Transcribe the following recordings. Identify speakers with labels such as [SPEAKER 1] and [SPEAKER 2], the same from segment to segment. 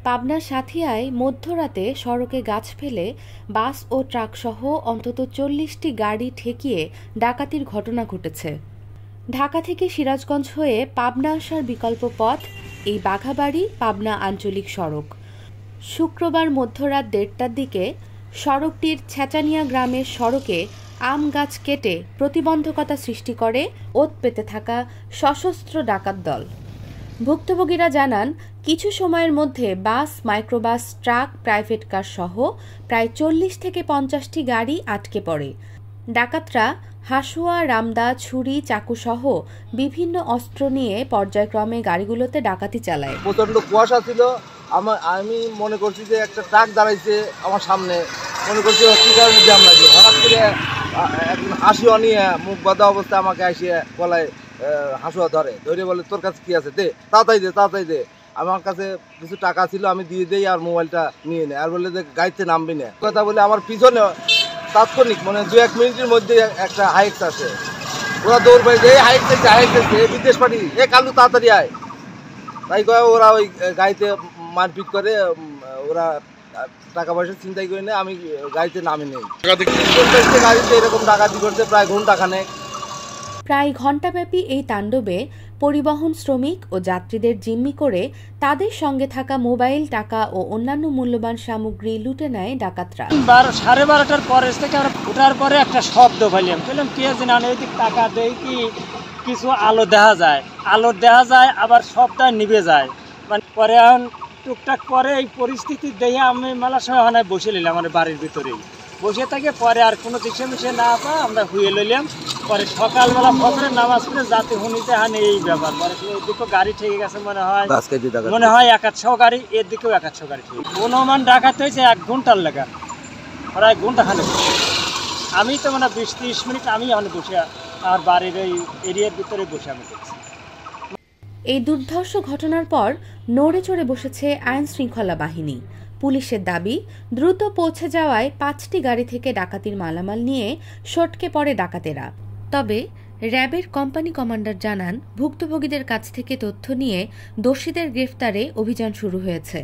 [SPEAKER 1] পাবনার সাঁথিয়ায় মধ্যরাতে সড়কে গাছ ফেলে বাস ও ট্রাকসহ অন্তত ৪০টি গাড়ি ঠেকিয়ে ডাকাতির ঘটনা ঘটেছে। ঢাকা থেকে সিরাজগঞ্জ হয়ে পাবনা আসার বিকল্প পথ এই বাঘাবাড়ি পাবনা আঞ্চলিক সড়ক। শুক্রবার মধ্যরাত ১:৩০টার দিকে সড়কটির ছেঁচানিয়া গ্রামের সড়কে আম গাছ কেটে প্রতিবন্ধকতা সৃষ্টি করে ওত পেতে থাকা সশস্ত্র ডাকাত দল। ভুক্তভোগীরা জানান, কিছু সময়ের মধ্যে বাস, মাইক্রোবাস, ট্রাক, প্রাইভেট কার সহ প্রায় ৪০ থেকে ৫০টি গাড়ি আটকে পড়ে। ডাকাতরা হাসুয়া, রামদা, ছুরি, চাকুসহ বিভিন্ন অস্ত্র নিয়ে পর্যায়ক্রমে গাড়িগুলোতে ডাকাতি চালায়।
[SPEAKER 2] প্রচণ্ড কুয়াশা ছিল। আমি মনে করছি যে একটা ট্রাক দাঁড়াইছে আমার সামনে, মনে করছি কি কারণে জ্যাম লাগছে। হঠাৎ করে একজন হাসিও নিয়ে মুখ বাঁধা অবস্থায় আমাকে আসিয়ে গলায় হাসুয়া ধরে বলে, তোর কাছে কি আছে, দে তাড়াতাড়ি দে। আমার কাছে কিছু টাকা ছিল, আমি দিয়ে দেই আর মোবাইলটা নিয়ে নেয়। আর বলে যে গাড়িতে নামবি না। কথা বলে আমার পিছনে তাৎক্ষণিক ২-১ মিনিটের মধ্যে একটা হাইক্স আসে। ওরা দৌড় পাইছে, এই হাইক্স দেখছে বিদেশ পার্টি, এ কালু তাড়াতাড়ি আয়। তাই কয় ওরা ওই গাড়িতে মারপিট করে, ওরা টাকা পয়সা চিন্তাই করে নেয়। আমি গাড়িতে নামি নেই। গাড়িতে এরকম ডাকাতি করছে প্রায় ঘন্টাখানেক।
[SPEAKER 1] প্রায় ঘণ্টাব্যাপী এই তাণ্ডবে পরিবহন শ্রমিক ও যাত্রীদের জিম্মি করে তাদের সঙ্গে থাকা মোবাইল, টাকা ও অন্যান্য মূল্যবান সামগ্রী লুটে নেয় ডাকাতরা।
[SPEAKER 3] 12:30টার পরে থেকে আমরা ওঠার পরে একটা শব্দ পাইলাম, কে জানি এদিক টাকা দেয় কি কিছু আলো দেখা যায় আবার সবটা নিভে যায়। মানে পরে এখন টুকটাক পরে এই পরিস্থিতি দেখে আমি মেলা সময় ওখানে বসে নিলাম, আমার বাড়ির ভিতরেই বসে থাকে। পরে আর কোনো দিশে মিশে না পা আমরা হুয়ে লইলাম। পরে সকালবেলা ফজরের নামাজ পড়ে জাতি হুনিতে হানে এই ব্যাপার। পরে এদিকেও গাড়ি ঠেকে গেছে মনে হয় ১-১০০ গাড়ি, এর দিকেও ১-১০০ গাড়ি ঠেকে। অনুমান ডাকাত হয়েছে ১ ঘন্টার লেগা, প্রায় ঘন্টাখানে। আমি তো মানে ২০-৩০ মিনিট আমি ওখানে বসে আমার বাড়ির ওই এরিয়ার ভিতরে বসে আমি দেখছি।
[SPEAKER 1] এই দুর্ধর্ষ ঘটনার পর নড়ে চড়ে বসেছে আইন শৃঙ্খলা বাহিনী। পুলিশের দাবি, দ্রুত পৌঁছে যাওয়ায় ৫টি গাড়ি থেকে ডাকাতির মালামাল নিয়ে সটকে পড়ে ডাকাতেরা। তবে র্যাবের কোম্পানি কমান্ডার জানান, ভুক্তভোগীদের কাছ থেকে তথ্য নিয়ে দোষীদের গ্রেফতারে অভিযান শুরু হয়েছে।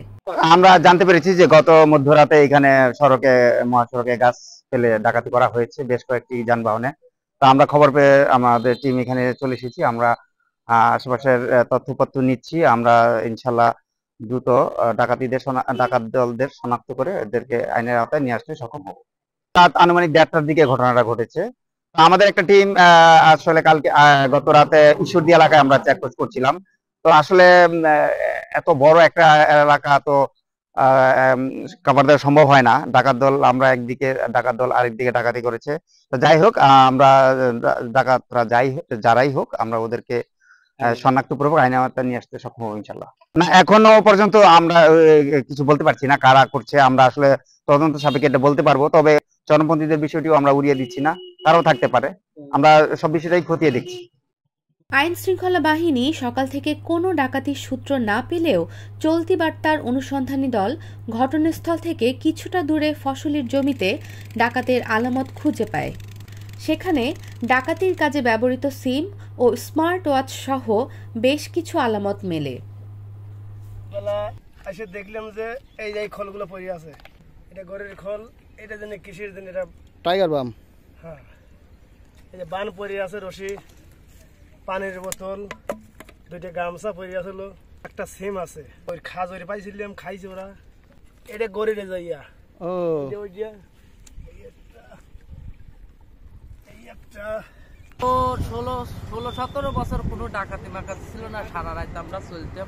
[SPEAKER 4] আমরা জানতে পেরেছি যে গত মধ্যরাতে এখানে মহাসড়কে গাছ ফেলে ডাকাতি করা হয়েছে বেশ কয়েকটি যানবাহনে। তো আমরা খবর পেয়ে আমাদের টিম এখানে চলে এসেছি। আমরা আশেপাশের তথ্যপত্র নিচ্ছি। আমরা ইনশাল্লাহ দ্রুত ডাকাত দলদের শনাক্ত করে এদেরকে আইনের আওতায় নিয়ে আসতে সক্ষম হব। রাত আনুমানিক ১:৩০টার দিকে ঘটনাটা ঘটেছে। আমাদের একটা টিম আসলে কালকে গত রাতে ঈশ্বরদী এলাকায় আমরা চেকপোস্ট করছিলাম। তো আসলে এত বড় একটা এলাকা তো কভার দেওয়া সম্ভব হয় না। আমরা একদিকে ডাকাত দল আরেকদিকে ডাকাতি করেছে। তো যাই হোক, আমরা ডাকাতরা যারাই হোক আমরা ওদেরকে শনাক্তপূর্বক আইনের আওতায় নিয়ে আসতে সক্ষম হবো ইনশাল্লাহ। না, এখনো পর্যন্ত আমরা কিছু বলতে পারছি না কারা করছে। আমরা আসলে তদন্ত সাপেক্ষে এটা বলতে পারবো। তবে চরমপন্থীদের বিষয়টিও আমরা উড়িয়ে দিচ্ছি না, তারাও থাকতে পারে। আমরা সব বিষয়টাই খতিয়ে দেখছি।
[SPEAKER 1] আইন শৃঙ্খলা বাহিনী সকাল থেকে কোনো ডাকাতির সূত্র না পেলেও চলতি বার্তার অনুসন্ধানী দল ঘটনাস্থল থেকে কিছুটা দূরে ফসলের জমিতে ডাকাতের আলামত খুঁজে পায়। সেখানে ডাকাতির কাজে ব্যবহৃত সিম ও স্মার্ট ওয়াচ সহ বেশ কিছু আলামত মেলে।
[SPEAKER 5] দেখলাম যে এই খলগুলো পড়ে আছে, এটা গরের খল, এটা জন্য কিসের জন্য, এটা
[SPEAKER 2] টাইগার বাম।
[SPEAKER 5] হ্যাঁ, এই যে বান পড়ে আছে, রশি, পানির বোতল, 2টা গামছা পড়ে আছিল, একটা সিম আছে, ওই খাজরে পাইছিলাম, খাইছে ওরা। এটা গরিরে যাইয়া
[SPEAKER 2] ও
[SPEAKER 6] তো 16-17 বছর কোনো ডাকাতি মাকাতি ছিল না। সারা রাত আমরা চলতাম,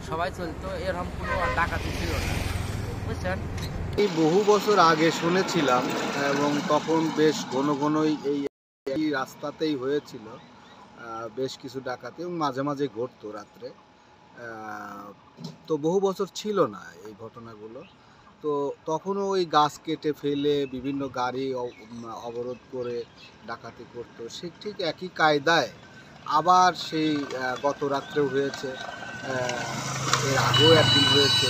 [SPEAKER 6] সবাই চলতো, এরকম কোনো ডাকাতি ছিল না, বুঝছেন।
[SPEAKER 2] এই বহু বছর আগে শুনেছিলাম এবং তখন বেশ ঘন ঘনই এই রাস্তাতেই হয়েছিল বেশ কিছু ডাকাতি এবং মাঝে মাঝে ঘটতো রাত্রে। তো বহু বছর ছিল না এই ঘটনাগুলো। তো তখনও ওই গাছ কেটে ফেলে বিভিন্ন গাড়ি অবরোধ করে ডাকাতি করতো। সে ঠিক একই কায়দায় আবার সেই গত রাত্রেও হয়েছে, এর আগেও একদিন হয়েছে।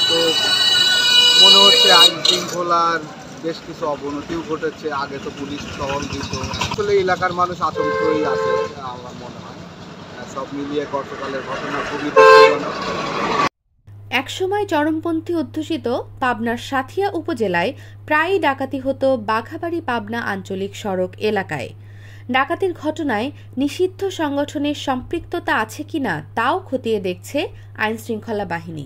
[SPEAKER 2] তো মনে হচ্ছে আইন শৃঙ্খলার বেশ কিছু অবনতিও ঘটেছে। আগে তো পুলিশ টহল দিত, আসলে এলাকার মানুষ আতঙ্কই আছে আমার মনে হয়। সব মিলিয়ে গতকালের ঘটনা খুবই দুঃখজনক।
[SPEAKER 1] একসময় চরমপন্থী অধ্যুষিত পাবনার সাঁথিয়া উপজেলায় প্রায়ই ডাকাতি হতো বাঘাবাড়ি পাবনা আঞ্চলিক সড়ক এলাকায়। ডাকাতির ঘটনায় নিষিদ্ধ সংগঠনের সম্পৃক্ততা আছে কিনা তাও খতিয়ে দেখছে আইনশৃঙ্খলা বাহিনী।